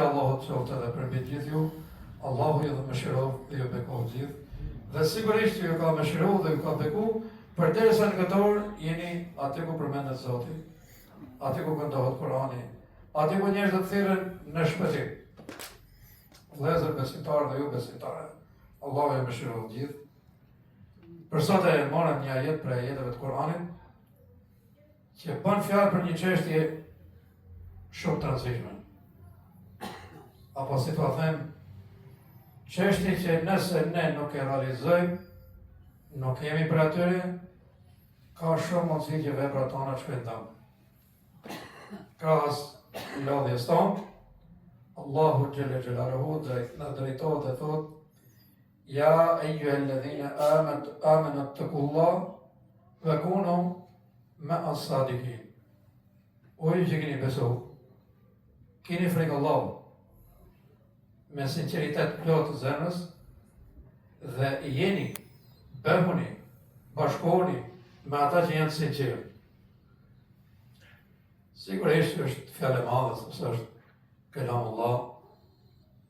Allahut qoftë edhe për mbi gjithë ju, Allahu ju dhe mëshirov dhe ju bekoh gjithë. Dhe sigurisht ju ka mëshirov dhe ju ka beku, përderisa në këtë orë jeni aty ku përmendet Zoti, aty ku këndohet Kurani, aty ku njerëzit thirren në shpëtim. Vëllezër besimtarë dhe ju besimtare, Allahu ju mëshirov gjithë. Për sot e morëm një ajet për ajeteve të Kuranit, që bën fjalë për një çështje shumë të rëndësishme. Apo si të them, çështje që nëse ne nuk e realizojmë, nuk jemi për atyre, ka shumë mundësi që veprat tona të shkojnë dëm. Krahas lodhjes tonë, Allahu xhelle xhelaluhu na drejtohet dhe thotë: Ja eyyuhalladhina amanu ittaqullaha wa kunu ma'as sadiqin. O ju që keni besu, keni frikë Allahut me sinqeritet plot të zemrës dhe jeni, bëhuni, bashkohuni me ata që janë sinqertë. Sigurisht është fjalë e madhe, sepse është kelamullah,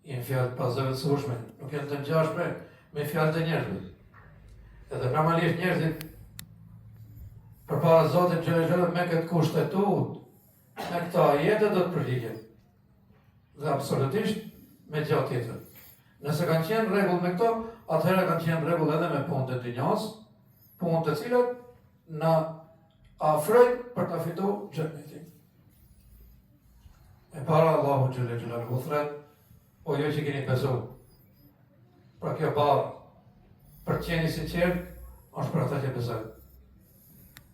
janë fjalë pa zëvendësueshme, nuk janë të ngjashme me fjalët e njerëzve. Edhe normalisht njerëzit përpara Zotit xhelalu me këtë kushtetuar, me këta ajete do të përligjen. Dhe absolutisht me gjatë tjetër. Nëse kanë qenë rregull me këto, atëherë kanë qenë rregull edhe me punët e dunjas, punë të cilat na afrojnë për ta fituar xhenetin. E para Allahu xhelalu xhelalu thret: O ju që keni besu, pra kjo barë, për të qeni sinqert, është për ata që besojnë.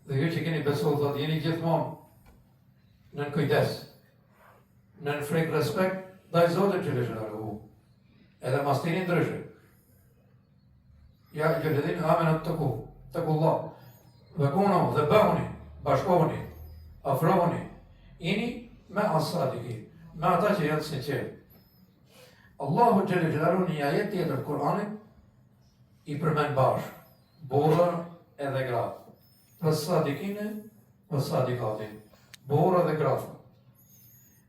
Dhe ju që keni besu, thotë, jeni gjithmonë në kujdes, në frikë respekt, ndaj Zotit xhelalu xhelaluhu. Edhe mas tini ndryshe. Ja eyyuhalladhina amanu ittaqullah, wa kunu dhe bëhuni, bashkohuni, afrohuni, jeni me as-sadiqin, me ata që janë sinqert. Allahu xhelalu xhelaluhu një ajet tjetër Kur'anit i përmend bashkë burrën edhe gratë. As-sadiqine was-sadiqatin. Burra dhe gratë.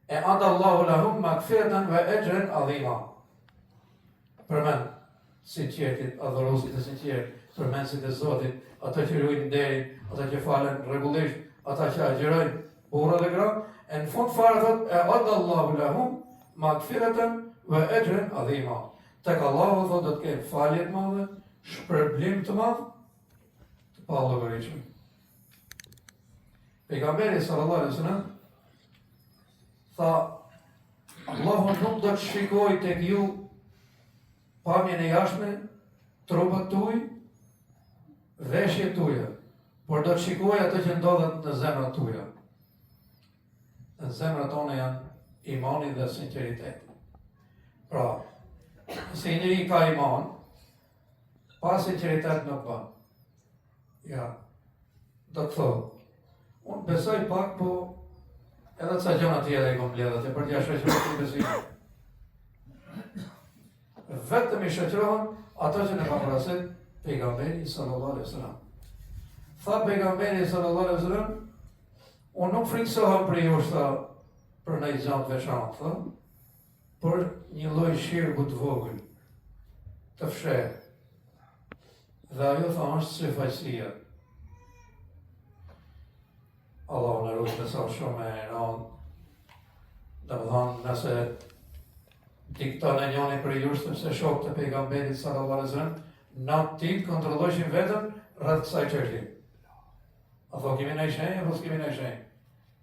E adallahu lahum magfiratan wa ajran adhima. Përmend sinqertit, adhuruesit e sinqert, përmendësit e Zotit, ata që ruajnë nderin, ata që falen rregullisht, ata që agjërojnë, burra dhe gratë, e në fund fare thot: E adallahu lahum magfiratan wa ajran adhima. Tek Allahu thot do të kenë falje të madhe, shpërblim të madh, të pallogaritshëm. Pejgamberi sallallahu alaihi wasallam tha: Allahu nuk do të shikojë tek ju pamjen e jashtme, trupat tuaj, veshjet tuaja, por do të shikojë ato që ndodhet në zemrat tuaja. Në zemrat tona janë imani dhe sinqeriteti. Pra, se njëri ka iman, pa sinqeritet nuk bën. Ja, do të thotë, unë besoj pak, po edhe ca gjëra tjera i kom mbledhur, për t'ia shoqëruar këtë besim. Vetëm i shoqërohen ato që në ka parasit pejgamberi sallallahu alaihi wasallam. Tha pejgamberi sallallahu alaihi wasallam: unë nuk friksohem për ju për në i gjatë veçantë, por një lloj shirku të vogël, të fshehtë. Dhe ajo tha është syfaqësia. Allahu na ruaj të sa shumë e rëndë. Domethënë, nëse dikton e njëri për ju sepse shokët e pejgamberit sallallahu alaihi wasallam na ti kontrollojshin vetëm rreth kësaj çështje. Apo kemi në shenjë, apo s'kemi në shenjë.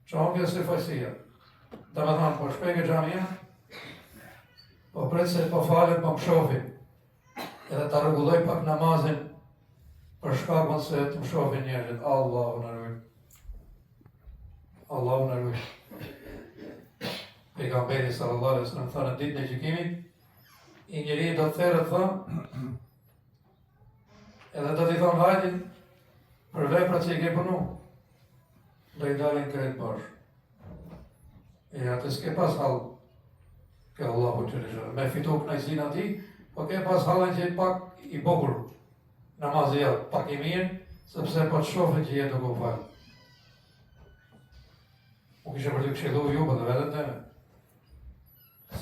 Çohë kjo syfaqësia. Domethënë, po shpejtë xhamia, po pret se po falen, po më shohin. Edhe ta rregulloj pak namazin për shkakun se të më shohin njerëzit. Allahu na ruaj. Allahu na ruaj. Pejgamberi sallallahu alaihi wasallam tha në ditën e gjykimit, i njeri do të therrët thënë, edhe do t'i thonë hajde për veprat që i ke punu, do i dalin krejt bashkë. E atë s'ke pas hall ke Allahu xhelalu, me fitu kënaqësinë atij, po ke pas hallën që pak i bukur, namazi jot pak i mirë, sepse po të shohin që jetë duke u falë. U kishe për të këshilluar ju, po dhe vetën teme.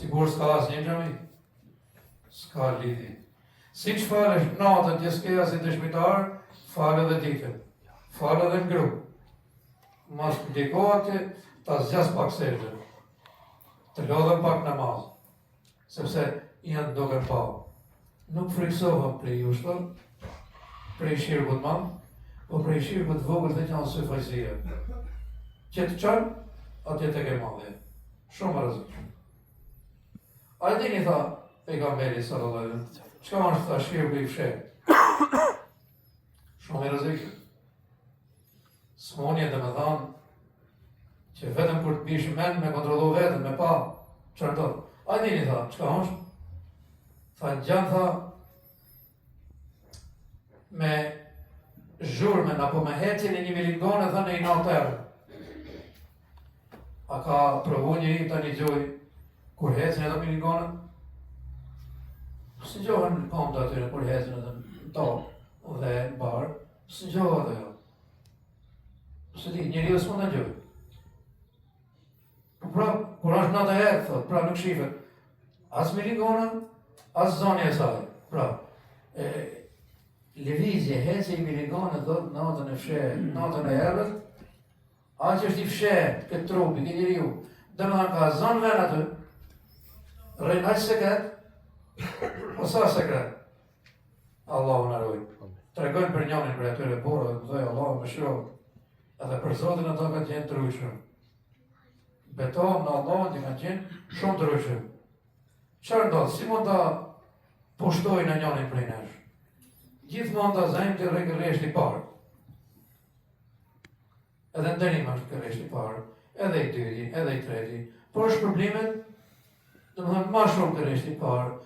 Sigur s'ka asnjë xhami. S'ka lidhje. Si që falesh natën të skeja si dëshmitar, falë edhe ditën. Falë edhe në grup. Mas ndikohet ta zgjas pak sejdën. Të lodhëm pak namaz. Sepse janë duke pa. Nuk friksohem prej jushtë, prej shirkut madh, po prej shirkut vogël dhe që janë së fajësia. Që të qanë, atje të ke madhe. Shumë rëzik. A e dini, tha pejgamberi sallallahu alaihi wasallam, çka është tha shirku i fshehtë? Shumë i rëzik. Smonje dhe me thanë, që vetëm kur të bish men me kontrolu vetëm, me pa, qërë do. A e dini, tha, çka është? Tha, gjanë, tha, me zhurmen, apo me hecjen e 1 milingone, tha, në i natërë. A ka provu njëri të një gjoj, kur hecjen e 1 milingone? Së gjohën në kom të atyre, kur hecjen e në tokë dhe në barë, së gjohë dhe jo. Së di, njëri dhe s'mon të gjoj. Pra, kur është natë herë, thot, pra nuk shifet, as milingone, as zonja e saj. Pra, lëvizje, hecje i milingone, thot, natën e fshehë, natën e herët, a që është i fshehë, këtë trupi, këtë njeriu, dhe më ka zonë ven aty, rejnë aqë sekret, o sa sekret? Allahu në rujë. Tregojnë për njënin për atyre burë, dhe mëdoj Allahu më shrohë, edhe për Zotin ato ka qenë të rujshëm. Betohem në Allahun që ka qenë shumë të rujshëm. Çfarë ndodh? Si mund ta pushtojnë në njënin prej nesh? Gjithmonë ta zajmë të rregullisht i parë. Edhe nderim është kërresht i parë, edhe i dyti, edhe i treti. Por shpërblimet, domethënë më shumë kërresht i parë,